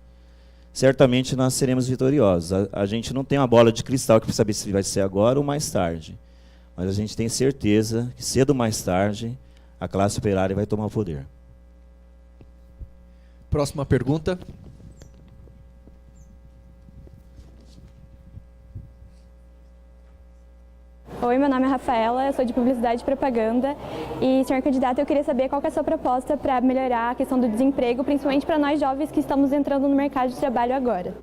certamente nós seremos vitoriosos. A gente não tem uma bola de cristal para saber se vai ser agora ou mais tarde, mas a gente tem certeza que cedo ou mais tarde a classe operária vai tomar o poder. Próxima pergunta. Oi, meu nome é Rafaela, eu sou de Publicidade e Propaganda e, senhor candidato, eu queria saber qual que é a sua proposta para melhorar a questão do desemprego, principalmente para nós jovens que estamos entrando no mercado de trabalho agora.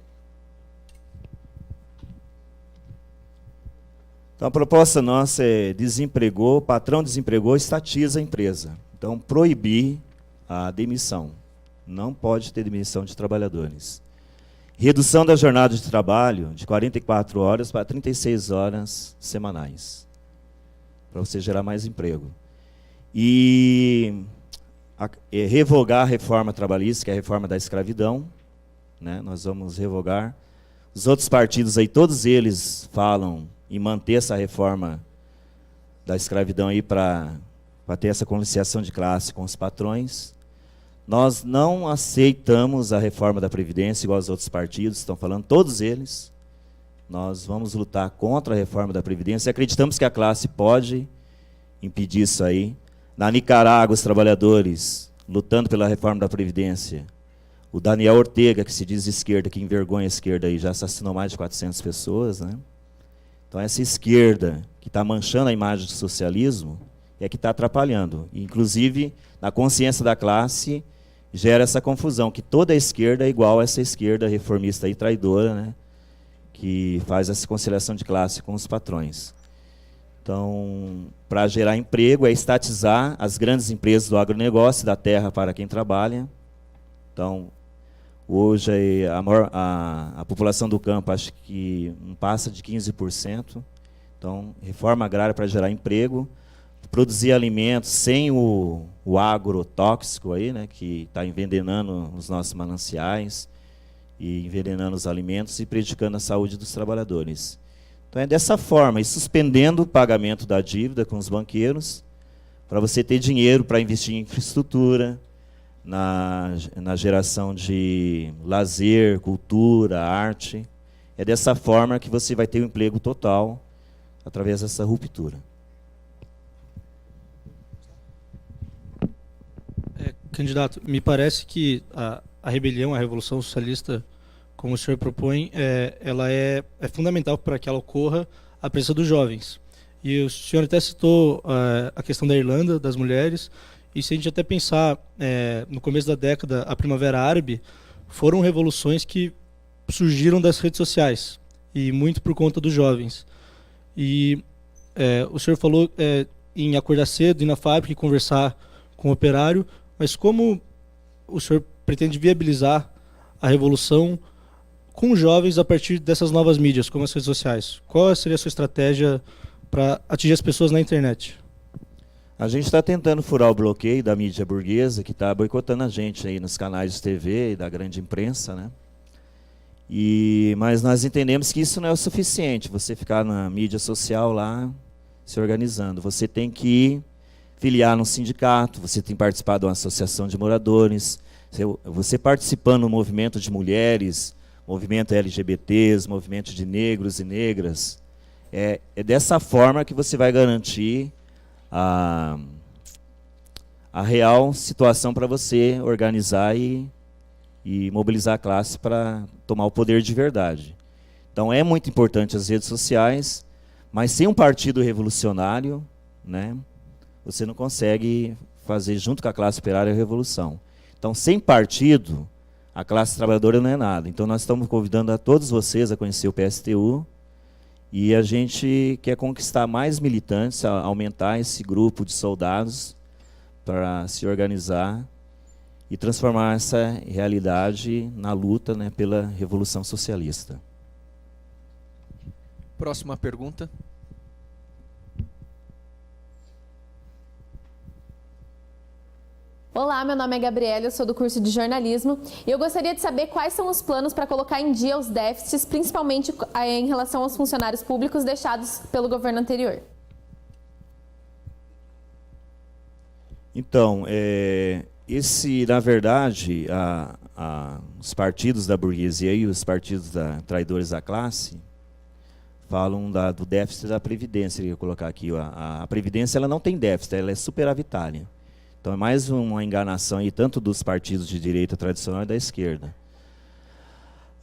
Então, a proposta nossa é o patrão desempregou, estatiza a empresa. Então, proibir a demissão. Não pode ter demissão de trabalhadores. Redução da jornada de trabalho de 44 horas para 36 horas semanais, para você gerar mais emprego. E revogar a reforma trabalhista, que é a reforma da escravidão, né? Nós vamos revogar. Os outros partidos aí, todos eles falam em manter essa reforma da escravidão aí para ter essa conciliação de classe com os patrões. Nós não aceitamos a reforma da Previdência, igual os outros partidos estão falando, todos eles. Nós vamos lutar contra a reforma da Previdência e acreditamos que a classe pode impedir isso aí. Na Nicarágua, os trabalhadores lutando pela reforma da Previdência. O Daniel Ortega, que se diz esquerda, que envergonha a esquerda aí, já assassinou mais de 400 pessoas, né? Então, essa esquerda que está manchando a imagem do socialismo é que está atrapalhando. Inclusive, na consciência da classe, gera essa confusão, que toda a esquerda é igual a essa esquerda reformista e traidora, né, que faz essa conciliação de classe com os patrões. Então, para gerar emprego, é estatizar as grandes empresas do agronegócio, da terra para quem trabalha. Então, Hoje a população do campo acho que não passa de 15%. Então, reforma agrária para gerar emprego, produzir alimentos sem o agrotóxico aí, né, que está envenenando os nossos mananciais e envenenando os alimentos e prejudicando a saúde dos trabalhadores. Então é dessa forma, e suspendendo o pagamento da dívida com os banqueiros, para você ter dinheiro para investir em infraestrutura, na geração de lazer, cultura, arte. É dessa forma que você vai ter o emprego total, através dessa ruptura. Candidato, me parece que a rebelião, a Revolução Socialista, como o senhor propõe, ela é fundamental para que ela ocorra à presença dos jovens. E o senhor até citou a questão da Irlanda, das mulheres, e se a gente até pensar, no começo da década, a Primavera Árabe, foram revoluções que surgiram das redes sociais, e muito por conta dos jovens. E o senhor falou em acordar cedo, ir na fábrica e conversar com o operário, mas como o senhor pretende viabilizar a revolução com os jovens a partir dessas novas mídias, como as redes sociais? Qual seria a sua estratégia para atingir as pessoas na internet? A gente está tentando furar o bloqueio da mídia burguesa, que está boicotando a gente aí nos canais de TV e da grande imprensa, né? Mas nós entendemos que isso não é o suficiente, você ficar na mídia social lá, se organizando. Você tem que filiar num sindicato, você tem que participar de uma associação de moradores, você participando no movimento de mulheres, movimento LGBTs, movimento de negros e negras. É dessa forma que você vai garantir a real situação para você organizar e mobilizar a classe para tomar o poder de verdade. Então é muito importante as redes sociais, mas sem um partido revolucionário, né, você não consegue fazer junto com a classe operária a revolução. Então, sem partido, a classe trabalhadora não é nada. Então nós estamos convidando a todos vocês a conhecer o PSTU, e a gente quer conquistar mais militantes, aumentar esse grupo de soldados para se organizar e transformar essa realidade na luta, né, pela Revolução Socialista. Próxima pergunta. Olá, meu nome é Gabriela, eu sou do curso de jornalismo e eu gostaria de saber quais são os planos para colocar em dia os déficits, principalmente em relação aos funcionários públicos deixados pelo governo anterior. Então, na verdade, os partidos da burguesia e os partidos traidores da classe falam do déficit da Previdência. Eu ia colocar aqui, a Previdência ela não tem déficit, ela é superavitária. Então é mais uma enganação aí, tanto dos partidos de direita tradicional e da esquerda.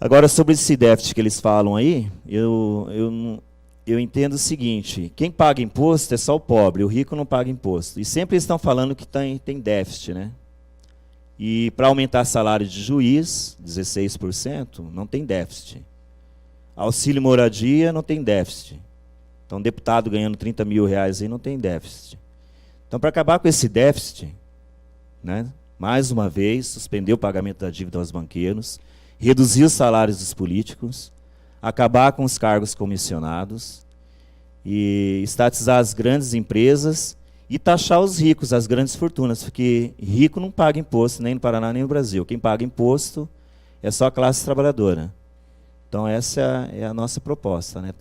Agora, sobre esse déficit que eles falam aí, eu entendo o seguinte: quem paga imposto é só o pobre, o rico não paga imposto. E sempre eles estão falando que tem déficit, né? E para aumentar salário de juiz, 16%, não tem déficit. Auxílio moradia, não tem déficit. Então, deputado ganhando 30 mil reais aí não tem déficit. Então, para acabar com esse déficit, né, mais uma vez, suspender o pagamento da dívida aos banqueiros, reduzir os salários dos políticos, acabar com os cargos comissionados, e estatizar as grandes empresas e taxar os ricos, as grandes fortunas, porque rico não paga imposto nem no Paraná nem no Brasil. Quem paga imposto é só a classe trabalhadora. Então, essa é a nossa proposta, né?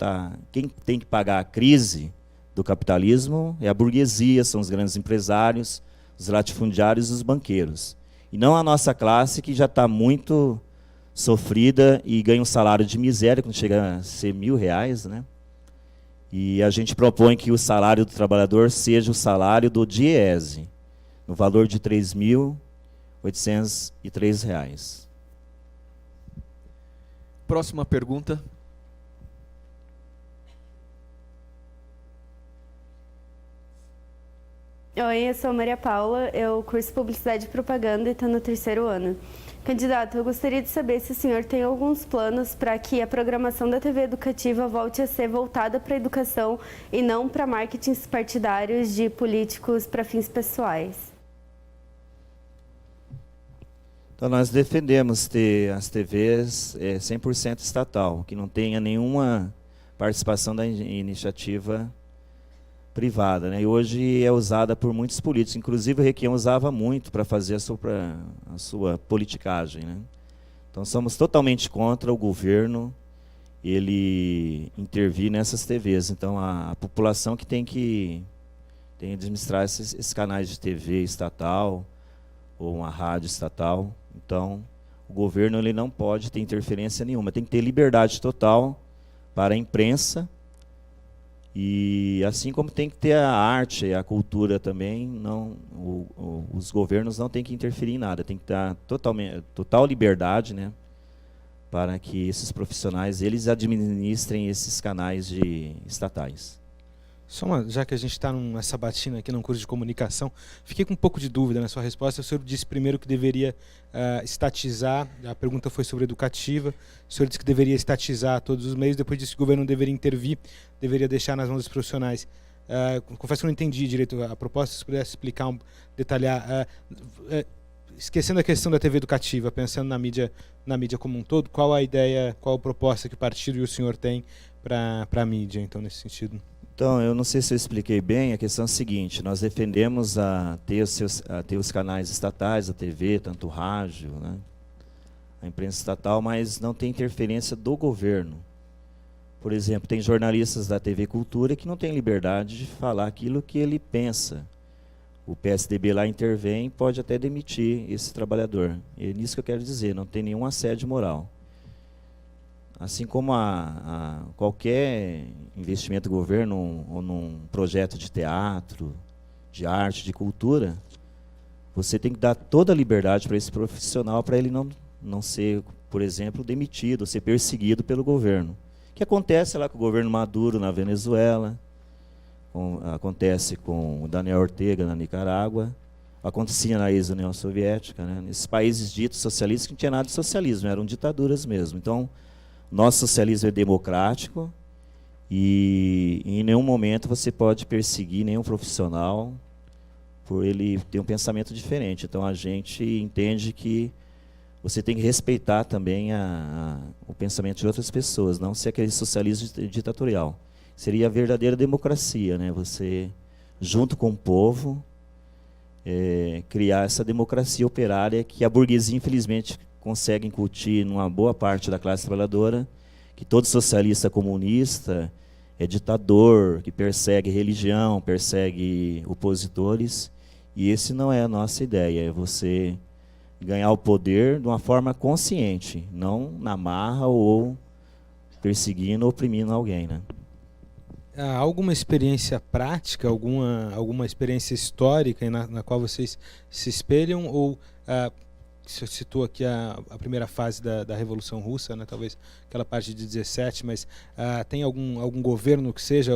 Quem tem que pagar a crise do capitalismo é a burguesia, são os grandes empresários, os latifundiários e os banqueiros. E não a nossa classe, que já está muito sofrida e ganha um salário de miséria, quando chega a ser R$1.000, né? E a gente propõe que o salário do trabalhador seja o salário do DIEESE, no valor de R$ 3.803. Próxima pergunta. Oi, eu sou Maria Paula, eu curso Publicidade e Propaganda e estou no 3º ano. Candidato, eu gostaria de saber se o senhor tem alguns planos para que a programação da TV educativa volte a ser voltada para a educação e não para marketings partidários de políticos para fins pessoais. Então, nós defendemos ter as TVs 100% estatal, que não tenha nenhuma participação da iniciativa privada, né? E hoje é usada por muitos políticos, inclusive o Requião usava muito para fazer a sua politicagem, né? Então, somos totalmente contra o governo ele intervir nessas TVs. Então, a população que tem que administrar esses canais de TV estatal ou uma rádio estatal. Então, o governo ele não pode ter interferência nenhuma, tem que ter liberdade total para a imprensa, e assim como tem que ter a arte e a cultura também, os governos não têm que interferir em nada, tem que dar total liberdade, né, para que esses profissionais eles administrem esses canais estatais. Já que a gente está numa sabatina aqui num curso de comunicação, fiquei com um pouco de dúvida na sua resposta. O senhor disse primeiro que deveria estatizar, a pergunta foi sobre educativa, o senhor disse que deveria estatizar todos os meios, depois disse que o governo não deveria intervir, deveria deixar nas mãos dos profissionais. Confesso que eu não entendi direito a proposta, se pudesse explicar, detalhar. Esquecendo a questão da TV educativa, pensando na mídia como um todo, qual a ideia, qual a proposta que o partido e o senhor tem para a mídia, então, nesse sentido? Então, eu não sei se eu expliquei bem, a questão é a seguinte: nós defendemos ter os canais estatais, a TV, tanto o rádio, né, a imprensa estatal, mas não tem interferência do governo. Por exemplo, tem jornalistas da TV Cultura que não têm liberdade de falar aquilo que ele pensa. O PSDB lá intervém, pode até demitir esse trabalhador. É nisso que eu quero dizer, não tem nenhum assédio moral. Assim como qualquer investimento do governo ou num projeto de teatro, de arte, de cultura, você tem que dar toda a liberdade para esse profissional, para ele não ser, por exemplo, demitido, ser perseguido pelo governo. O que acontece lá com o governo Maduro na Venezuela, acontece com o Daniel Ortega na Nicarágua, acontecia na ex-União Soviética, né? Nesses países ditos socialistas que não tinha nada de socialismo, eram ditaduras mesmo. Então, nosso socialismo é democrático e em nenhum momento você pode perseguir nenhum profissional por ele ter um pensamento diferente. Então a gente entende que você tem que respeitar também o pensamento de outras pessoas, não ser aquele socialismo ditatorial. Seria a verdadeira democracia, né? Você, junto com o povo, criar essa democracia operária que a burguesia, infelizmente, consegue incutir numa boa parte da classe trabalhadora, que todo socialista comunista é ditador, que persegue religião, persegue opositores, e esse não é a nossa ideia, é você ganhar o poder de uma forma consciente, não na marra ou perseguindo ou oprimindo alguém, né? Há alguma experiência prática, alguma experiência histórica na qual vocês se espelham, ou você citou aqui a primeira fase da Revolução Russa, né, talvez aquela parte de 17, mas tem algum governo que seja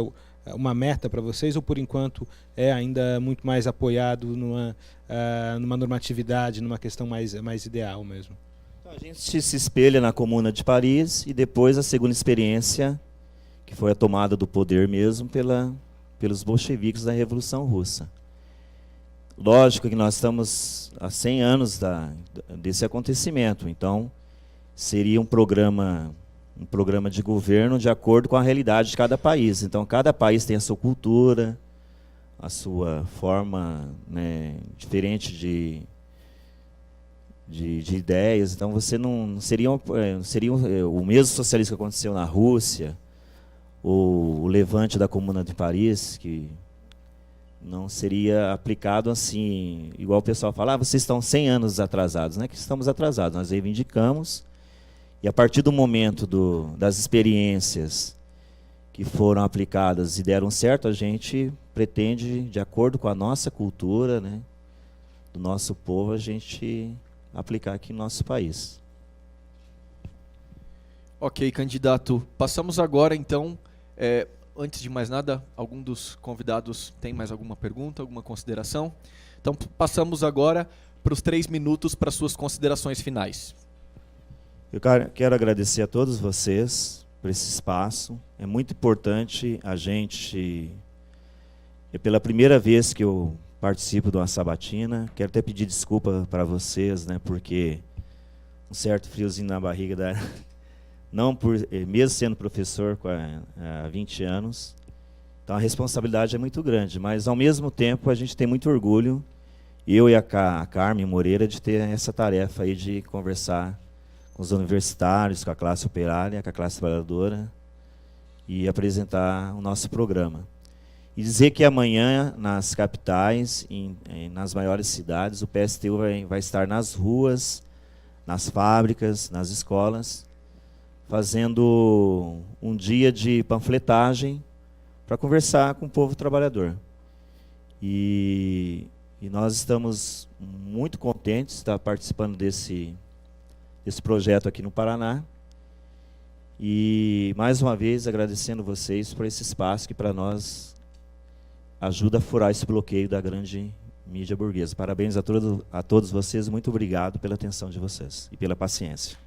uma meta para vocês, ou por enquanto é ainda muito mais apoiado numa normatividade, numa questão mais ideal mesmo? Então, a gente se espelha na Comuna de Paris e depois a segunda experiência, que foi a tomada do poder mesmo pelos bolcheviques da Revolução Russa. Lógico que nós estamos há 100 anos desse acontecimento, então seria um programa de governo de acordo com a realidade de cada país. Então cada país tem a sua cultura, a sua forma, né, diferente de ideias. Então você não seria o mesmo socialismo que aconteceu na Rússia, o levante da Comuna de Paris, que não seria aplicado assim, igual o pessoal fala, vocês estão 100 anos atrasados. Não é que estamos atrasados, nós reivindicamos, e a partir do momento das experiências que foram aplicadas e deram certo, a gente pretende, de acordo com a nossa cultura, né, do nosso povo, a gente aplicar aqui no nosso país. Ok, candidato. Passamos agora, então, antes de mais nada, algum dos convidados tem mais alguma pergunta, alguma consideração? Então, passamos agora para os 3 minutos para suas considerações finais. Eu quero agradecer a todos vocês por esse espaço. É muito importante a gente... É pela primeira vez que eu participo de uma sabatina. Quero até pedir desculpa para vocês, né, porque certo friozinho na barriga, não mesmo sendo professor há 20 anos. Então a responsabilidade é muito grande, mas ao mesmo tempo a gente tem muito orgulho, eu e a Carmen Moreira, de ter essa tarefa aí de conversar com os universitários, com a classe operária, com a classe trabalhadora e apresentar o nosso programa. E dizer que amanhã, nas capitais, nas maiores cidades, o PSTU vai estar nas ruas, nas fábricas, nas escolas, fazendo um dia de panfletagem para conversar com o povo trabalhador. E nós estamos muito contentes de estar participando desse projeto aqui no Paraná. E, mais uma vez, agradecendo vocês por esse espaço que, para nós, ajuda a furar esse bloqueio da grande mídia burguesa. Parabéns a todos vocês, muito obrigado pela atenção de vocês e pela paciência.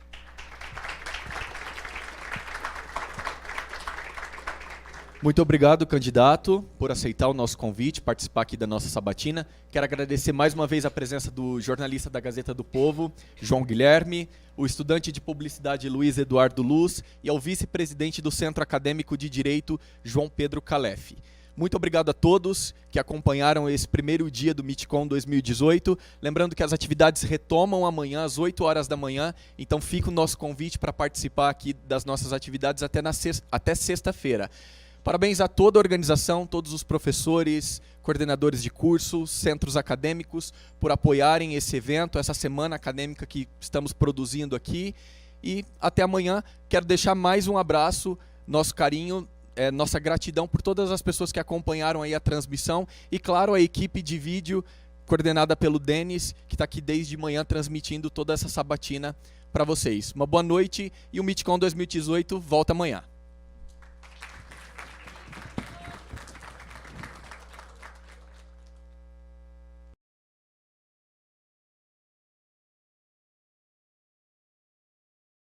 Muito obrigado, candidato, por aceitar o nosso convite, participar aqui da nossa sabatina. Quero agradecer mais uma vez a presença do jornalista da Gazeta do Povo, João Guilherme, o estudante de publicidade Luiz Eduardo Luz e ao vice-presidente do Centro Acadêmico de Direito, João Pedro Calef. Muito obrigado a todos que acompanharam esse primeiro dia do MITCOM 2018. Lembrando que as atividades retomam amanhã às 8 horas da manhã, então fica o nosso convite para participar aqui das nossas atividades até sexta-feira. Parabéns a toda a organização, todos os professores, coordenadores de cursos, centros acadêmicos, por apoiarem esse evento, essa semana acadêmica que estamos produzindo aqui. E até amanhã. Quero deixar mais um abraço, nosso carinho, nossa gratidão por todas as pessoas que acompanharam aí a transmissão. E, claro, a equipe de vídeo, coordenada pelo Denis, que está aqui desde manhã transmitindo toda essa sabatina para vocês. Uma boa noite e o MITCOM 2018 volta amanhã.